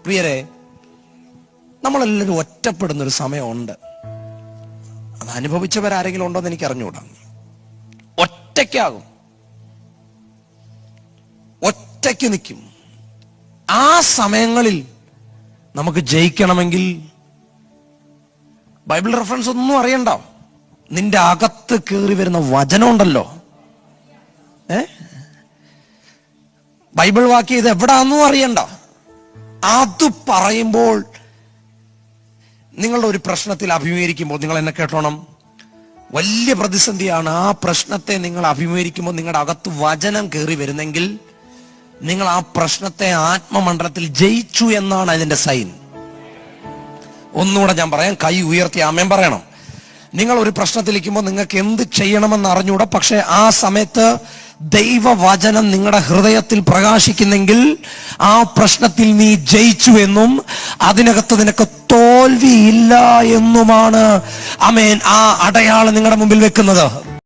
പ്രിയരെ, നമ്മളെല്ലാവരും ഒറ്റപ്പെടുന്നൊരു സമയമുണ്ട്. അത് അനുഭവിച്ചവരാരെങ്കിലും ഉണ്ടോ എന്ന് എനിക്ക് അറിഞ്ഞുകൂടാ. ഒറ്റയ്ക്കാകും, ഒറ്റയ്ക്ക് നിൽക്കും. ആ സമയങ്ങളിൽ നമുക്ക് ജയിക്കണമെങ്കിൽ ബൈബിൾ റെഫറൻസ് ഒന്നും അറിയണ്ട. നിന്റെ അകത്ത് കയറി വരുന്ന വചനം ഉണ്ടല്ലോ, ബൈബിൾ വാക്യം ഇത് എവിടാന്നും അറിയണ്ട. അത് പറയുമ്പോൾ നിങ്ങളുടെ ഒരു പ്രശ്നത്തിൽ അഭിമുഖീകരിക്കുമ്പോൾ, നിങ്ങൾ എന്നെ കേട്ടോണം, വലിയ പ്രതിസന്ധിയാണ്. ആ പ്രശ്നത്തെ നിങ്ങൾ അഭിമുഖീകരിക്കുമ്പോൾ നിങ്ങളുടെ അകത്ത് വചനം കയറി വരുന്നെങ്കിൽ നിങ്ങൾ ആ പ്രശ്നത്തെ ആത്മമണ്ഡലത്തിൽ ജയിച്ചു എന്നാണ് അതിന്റെ സൈൻ. ഒന്നുകൂടെ ഞാൻ പറയാം, കൈ ഉയർത്തി ആമേൻ പറയണം. നിങ്ങൾ ഒരു പ്രശ്നത്തിലിരിക്കുമ്പോൾ നിങ്ങൾക്ക് എന്ത് ചെയ്യണമെന്ന് അറിഞ്ഞൂടാ, പക്ഷെ ആ സമയത്ത് ദൈവവചനം നിങ്ങളുടെ ഹൃദയത്തിൽ പ്രകാശിക്കുന്നെങ്കിൽ ആ പ്രശ്നത്തിൽ നീ ജയിച്ചു എന്നും അതിനകത്ത് നിനക്ക് തോൽവിയില്ല എന്നുമാണ് ആമേൻ ആ അടയാളം നിങ്ങളുടെ മുമ്പിൽ വെക്കുന്നത്.